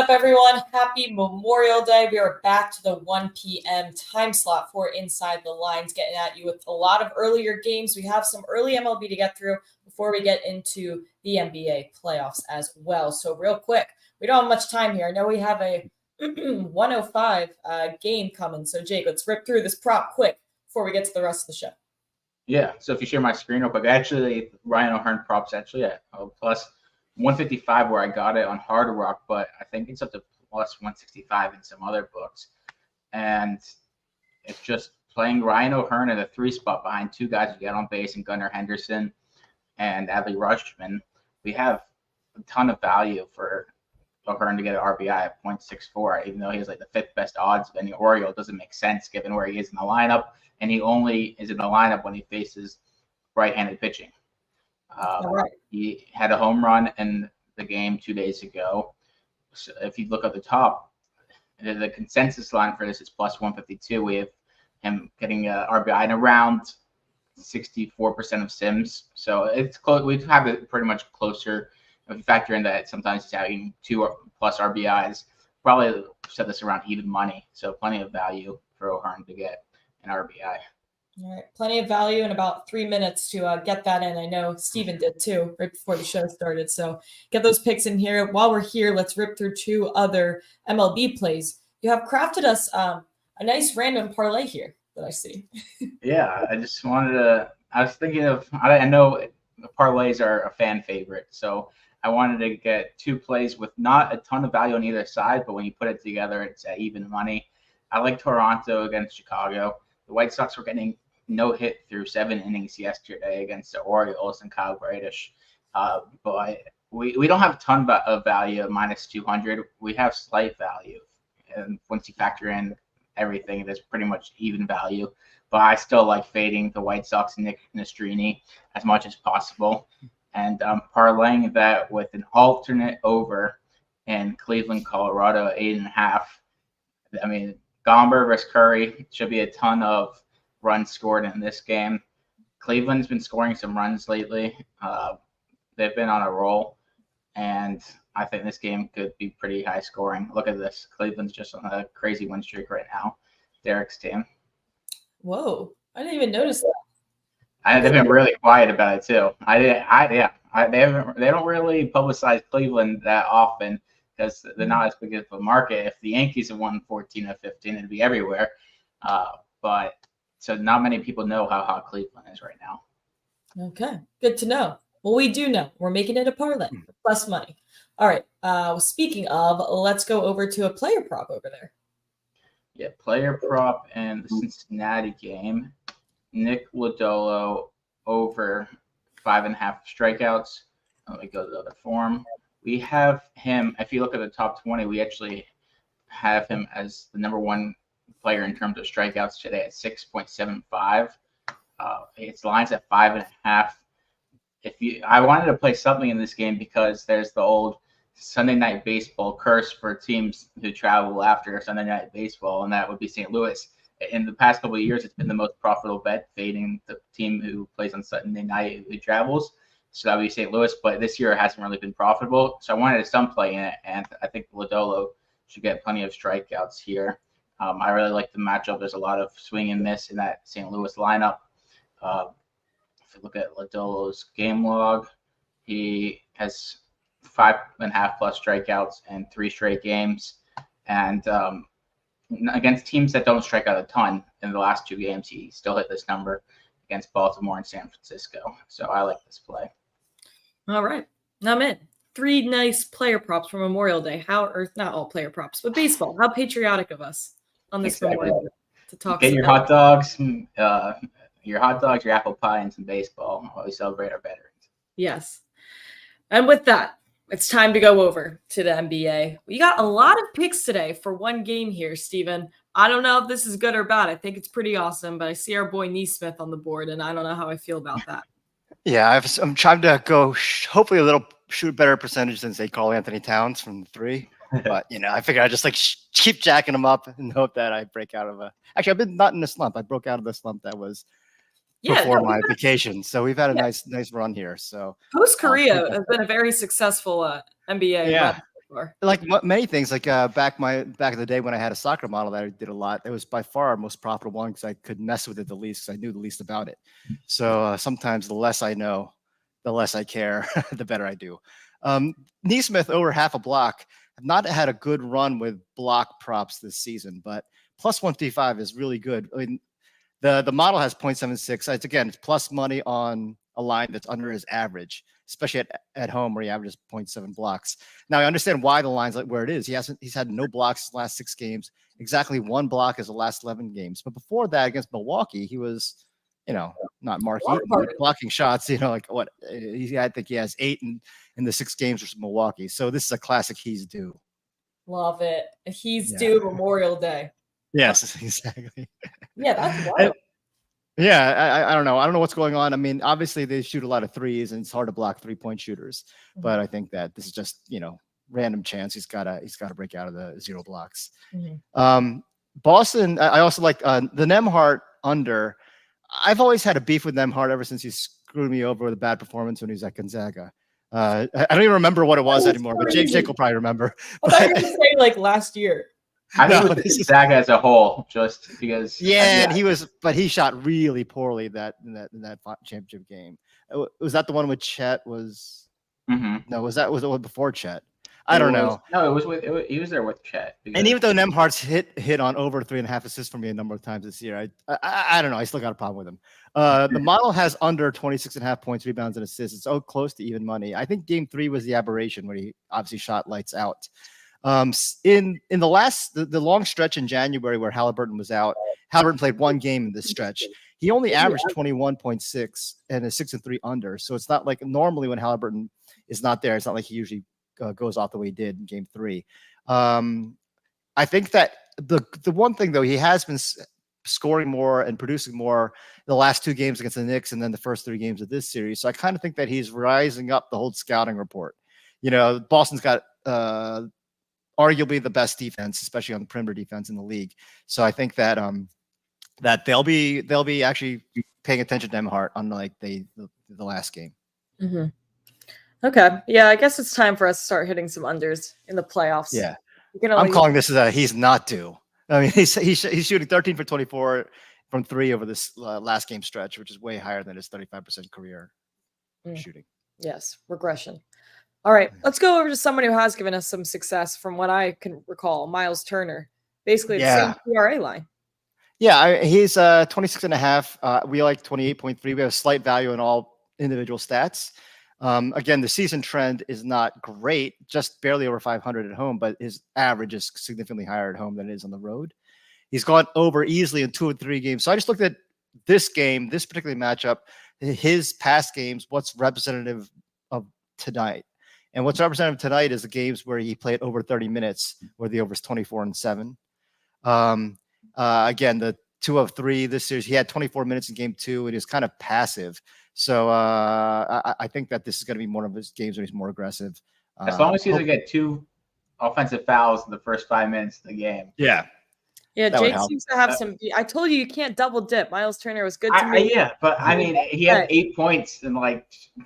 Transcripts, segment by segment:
up, everyone? Happy Memorial Day. We are back to the 1 p.m. time slot for Inside the Lines, getting at you with a lot of earlier games. We have some early MLB to get through before we get into the NBA playoffs as well. So real quick, we don't have much time here. I know we have a 105 game coming. So Jake, let's rip through this prop quick before we get to the rest of the show. Yeah, so if you share my screen real quick, actually, Ryan O'Hearn props actually at plus 155 where I got it on Hard Rock, but I think it's up to plus 165 in some other books. And it's just playing Ryan O'Hearn in the 3 spot behind 2 guys who get on base and Gunnar Henderson and Adley Rutschman. We have a ton of value for O'Hearn to get an RBI at 0.64, even though he has like the 5th best odds of any Oriole. It doesn't make sense given where he is in the lineup. And he only is in the lineup when he faces right-handed pitching. He had a home run in the game 2 days ago. So if you look at the top, the consensus line for this is plus 152. We have him getting a RBI in around 64% of sims. So it's close. We have it pretty much closer. If you factor in that sometimes he's having 2 plus RBIs, probably set this around even money. So plenty of value for O'Hearn to get an RBI. All right, plenty of value in about 3 minutes to get that in. I know Steven did too, right before the show started. So get those picks in here. While we're here, let's rip through 2 other MLB plays. You have crafted us a nice random parlay here that I see. Yeah, I just wanted to. I was thinking of. I know parlays are a fan favorite, so I wanted to get 2 plays with not a ton of value on either side, but when you put it together, it's at even money. I like Toronto against Chicago. The White Sox were getting no hit through 7 innings yesterday against the Orioles and Kyle Bradish. But we don't have a ton of value at minus 200. We have slight value. And once you factor in everything, there's pretty much even value. But I still like fading the White Sox and Nick Nastrini as much as possible. And parlaying that with an alternate over in Cleveland, Colorado, 8.5. I mean, Gomber versus Curry should be a ton of runs scored in this game. Cleveland's been scoring some runs lately. They've been on a roll, and I think this game could be pretty high scoring. Look at this. Cleveland's just on a crazy win streak right now. Derek's team. Whoa, I didn't even notice that. They've been really quiet about it too. They don't really publicize Cleveland that often because they're not as big of a market. If the Yankees have won 14 or 15, it'd be everywhere. But so not many people know how hot Cleveland is right now. Okay, good to know. Well, we do know. We're making it a parlay, plus money. All right. Speaking of, let's go over to a player prop over there. Yeah, player prop in the Cincinnati game. Nick Lodolo over 5.5 strikeouts. Let me go to the other form. We have him, if you look at the top 20, we actually have him as the number 1 player in terms of strikeouts today at 6.75. Its line's at 5.5. I wanted to play something in this game because there's the old Sunday Night Baseball curse for teams who travel after Sunday Night Baseball, and that would be St. Louis. In the past couple of years, it's been the most profitable bet, fading the team who plays on Sunday night who travels. So that would be St. Louis, but this year it hasn't really been profitable. So I wanted some play in it, and I think Lodolo should get plenty of strikeouts here. I really like the matchup. There's a lot of swing and miss in that St. Louis lineup. If you look at Lodolo's game log, he has 5.5 plus strikeouts in 3 straight games. And against teams that don't strike out a ton in the last 2 games, he still hit this number against Baltimore and San Francisco. So I like this play. All right. I'm in. 3 nice player props for Memorial Day. Or not all player props, but baseball. How patriotic of us on this Memorial Day to talk. Get your hot dogs, your apple pie, and some baseball while we celebrate our veterans. Yes. And with that, it's time to go over to the NBA. We got a lot of picks today for one game here, Steven. I don't know if this is good or bad. I think it's pretty awesome, but I see our boy Neesmith on the board, and I don't know how I feel about that. Yeah, I'm trying to go hopefully shoot a better percentage than, say, Karl Anthony Towns from 3. But, I figured I'd just keep jacking them up and hope that I break out of Actually, I've been not in a slump. I broke out of the slump that was before my vacation. So we've had a nice run here. So post Korea has been a very successful NBA. Yeah. far. like many things, like back in the day when I had a soccer model that I did a lot, it was by far our most profitable one because I could mess with it the least because I knew the least about it. So sometimes the less I know, the less I care, the better I do. Neesmith over half a block. Have not had a good run with block props this season, but plus 155 is really good. I mean, the model has 0.76. It's plus money on a line that's under his average, especially at home where he averages 0.7 blocks. Now I understand why the line's like where it is. He's had no blocks his last 6 games, exactly 1 block as the last 11 games. But before that, against Milwaukee, he was, not Mark Eaton, but blocking shots. Like what? I think he has 8 in the 6 games versus Milwaukee. So this is a classic. He's due. Love it. He's due Memorial Day. Yes, exactly. Yeah, that's wild. I don't know. I don't know what's going on. I mean, obviously they shoot a lot of threes, and it's hard to block 3-point shooters. Mm-hmm. But I think that this is just random chance. He's got to break out of the 0 blocks. Mm-hmm. Boston. I also like the Nembhard under. I've always had a beef with Nembhard ever since he screwed me over with a bad performance when he was at Gonzaga. I don't even remember what it was anymore, but Jake will probably remember. I thought you were going to say like last year. I think with Gonzaga as a whole, just because. Yeah, and but he shot really poorly in that championship game. Was that the one with Chet? No, was it one before Chet? I don't know. No, he was there with Chet. And even though Nembhard's hit on over 3.5 assists for me a number of times this year, I don't know. I still got a problem with him. The model has under 26.5 points, rebounds, and assists. It's so close to even money. I think Game 3 was the aberration where he obviously shot lights out. In the long stretch in January where Halliburton was out, Halliburton played 1 game in this stretch. He only averaged 21.6 and a 6-3 under. So it's not like normally when Halliburton is not there, it's not like he usually goes off the way he did in Game 3. I think that the one thing though, he has been scoring more and producing more the last 2 games against the Knicks and then the first 3 games of this series. So I kind of think that he's rising up the whole scouting report. Boston's got arguably the best defense, especially on the perimeter defense in the league. So I think that that they'll be actually paying attention to Nembhard on like the last game. Mm-hmm. Okay, yeah, I guess it's time for us to start hitting some unders in the playoffs. Yeah, I'm calling this he's not due. I mean, he's shooting 13 for 24 from 3 over this last game stretch, which is way higher than his 35% career shooting. Yes, regression. All right, let's go over to someone who has given us some success from what I can recall, Miles Turner. Basically, the same PRA line. Yeah, he's 26.5. We like 28.3. We have a slight value in all individual stats. Again, the season trend is not great, just barely over 500 at home, but his average is significantly higher at home than it is on the road. He's gone over easily in 2 or 3 games. So I just looked at this game, this particular matchup, his past games, what's representative of tonight. And what's representative tonight is the games where he played over 30 minutes, where the over is 24-7. Again, the 2 of 3 this series, he had 24 minutes in Game 2, and he was kind of passive. So I think that this is going to be one of his games where he's more aggressive. As long as he doesn't get 2 offensive fouls in the first 5 minutes of the game. Yeah. Yeah, Jake seems to have some. I told you can't double dip. Miles Turner was good to me. Yeah, but I mean, he had 8 points in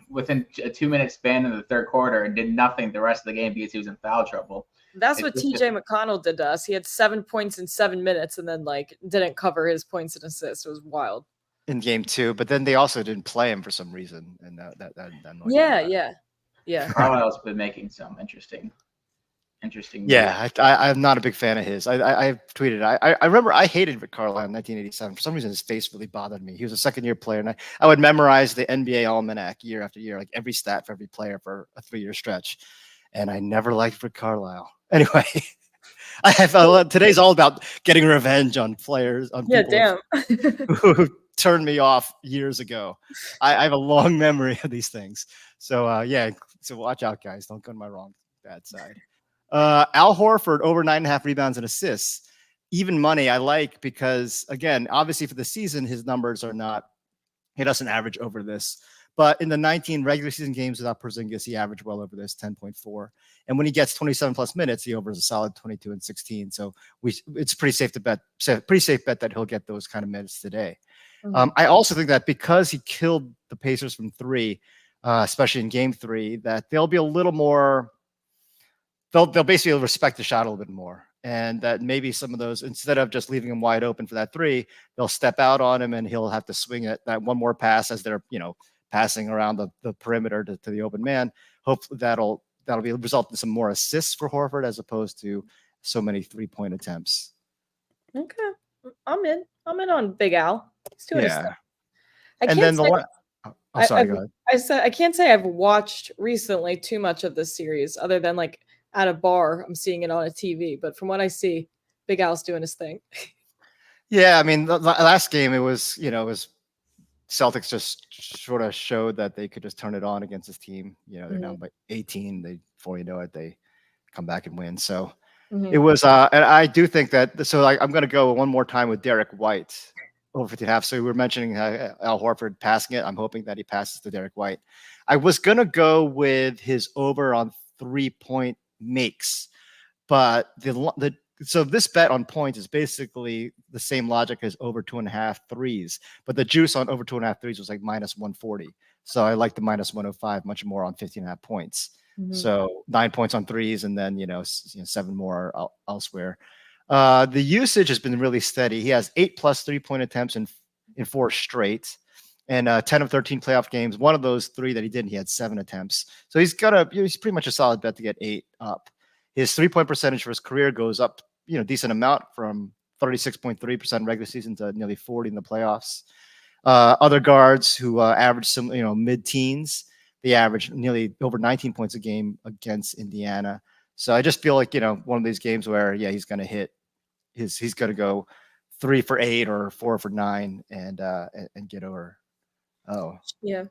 within a 2-minute span in the third quarter and did nothing the rest of the game because he was in foul trouble. That's what TJ McConnell did to us. He had 7 points in 7 minutes and then didn't cover his points and assists. It was wild. In Game 2, but then they also didn't play him for some reason, and that yeah. Carlisle's been making some interesting. Yeah, I'm not a big fan of his. I've tweeted. I remember I hated Rick Carlisle in 1987. For some reason, his face really bothered me. He was a second-year player, and I would memorize the NBA Almanac year after year, like every stat for every player for a 3-year stretch. And I never liked Rick Carlisle. Anyway, today's all about getting revenge on players. On people who turned me off years ago. I have a long memory of these things. So so watch out, guys. Don't go to my bad side. Al Horford over 9.5 rebounds and assists. Even money I like because, again, obviously for the season, his numbers are not, he doesn't average over this. But in the 19 regular season games without Porzingis, he averaged well over this, 10.4. And when he gets 27 plus minutes, he over is a solid 22 and 16. So it's pretty safe bet that he'll get those kind of minutes today. Mm-hmm. I also think that because he killed the Pacers from 3, especially in Game 3, that they'll be a little more they'll basically respect the shot a little bit more. And that maybe some of those, instead of just leaving him wide open for that three, they'll step out on him and he'll have to swing it that one more pass as they're, passing around the perimeter to the open man. Hopefully that'll be result in some more assists for Horford as opposed to so many 3-point attempts. Okay. I'm in on Big Al. He's doing his thing. And then go ahead. I can't say I've watched recently too much of this series other than like at a bar. I'm seeing it on a TV, but from what I see, Big Al's doing his thing. Yeah, I mean, the last game it was Celtics just sort of showed that they could just turn it on against this team. They're down by 18. Before you know it, they come back and win. So it was, and I do think that. So I'm going to go one more time with Derek White over 50.5. So we were mentioning Al Horford passing it. I'm hoping that he passes to Derek White. I was going to go with his over on 3-point makes, but so this bet on points is basically the same logic as over 2.5 threes, but the juice on over 2.5 threes was like minus 140. So I like the minus 105 much more on 15.5 points. So 9 points on threes, and then 7 more elsewhere. The usage has been really steady. He has 8+ 3-point attempts in 4 straight, and 10 of 13 playoff games. One of those 3 that he didn't, he had 7 attempts. So he's pretty much a solid bet to get 8 up. His 3-point percentage for his career goes up, decent amount from 36.3% regular season to nearly 40 in the playoffs. Other guards who average some, mid-teens, they average nearly over 19 points a game against Indiana. So I just feel like, one of these games where, he's going to hit he's going to go 3 for 8 or 4 for 9 and get over. Oh, yeah.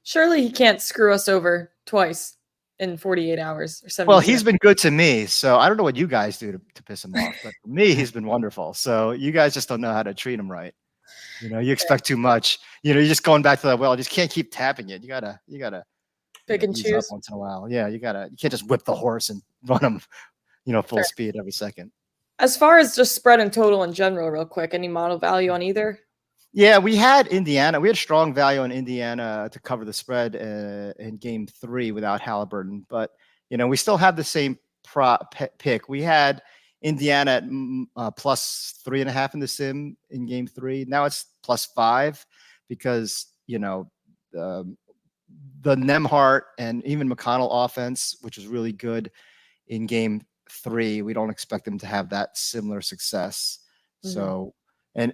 Surely he can't screw us over twice in 48 hours or 7. Well, he's been good to me, so I don't know what you guys do to piss him off, but for me, he's been wonderful. So you guys just don't know how to treat him right. You expect too much. You're just going back to that well. Just can't keep tapping it. You gotta pick and choose up once in a while. Yeah, you can't just whip the horse and run him, full speed every second. As far as just spread and total in general, real quick, any model value on either? Yeah, we had Indiana. We had strong value on Indiana to cover the spread in game 3 without Halliburton. But, we still have the same pick. We had Indiana at plus 3.5 in the sim in game 3. Now it's plus 5 because, the Nembhard and even McConnell offense, which is really good in game 3, we don't expect them to have that similar success. So, I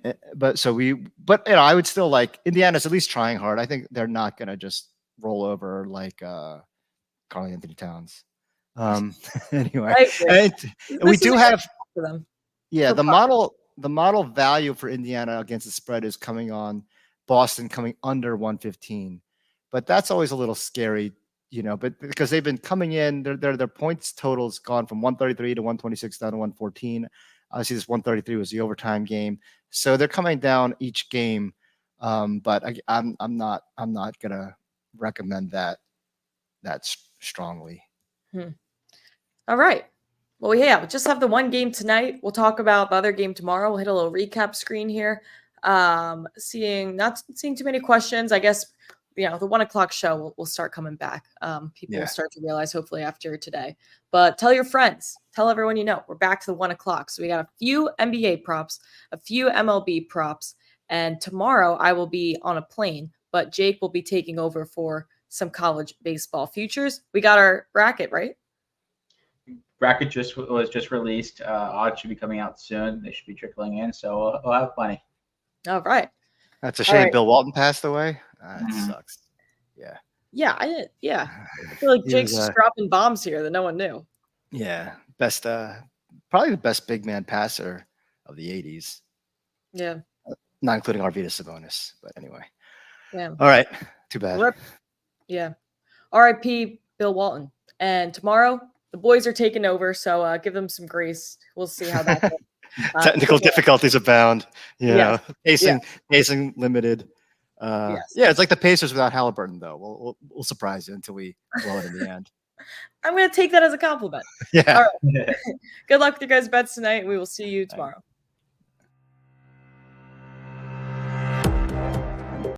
would still like Indiana's at least trying hard. I think they're not going to just roll over like Karl Anthony Towns. Anyway, we do have them. Yeah, the model value for Indiana against the spread is coming on Boston coming under 115. But that's always a little scary, but because they've been coming in, their points totals gone from 133 to 126 down to 114. Obviously, this 133 was the overtime game, so they're coming down each game. But I'm not gonna recommend that strongly. All right. Well, we just have the one game tonight. We'll talk about the other game tomorrow. We'll hit a little recap screen here. Not seeing too many questions. I guess the 1:00 show will start coming back. People will start to realize hopefully after today. But tell your friends, tell everyone we're back to the 1:00. So we got a few NBA props, a few MLB props, and tomorrow I will be on a plane, but Jake will be taking over for some college baseball futures. We got our bracket, right? Bracket was just released. Odds should be coming out soon. They should be trickling in, so we'll have plenty. All right. That's a shame. Right. Bill Walton passed away. That sucks. Yeah. Yeah, I didn't. Yeah, I feel like Jake's just dropping bombs here that no one knew. Yeah, best, probably the best big man passer of the '80s. Yeah, not including Arvydas Sabonis, but anyway. Yeah. All right. Too bad. Yeah. R.I.P. Bill Walton. And tomorrow the boys are taking over, so give them some grace. We'll see how that goes. Technical difficulties abound. Pacing limited. Yeah, it's like the Pacers without Halliburton, though. We'll surprise you until we blow it in the end. I'm going to take that as a compliment. Yeah. All right. Good luck with your guys' bets tonight. We will see you tomorrow.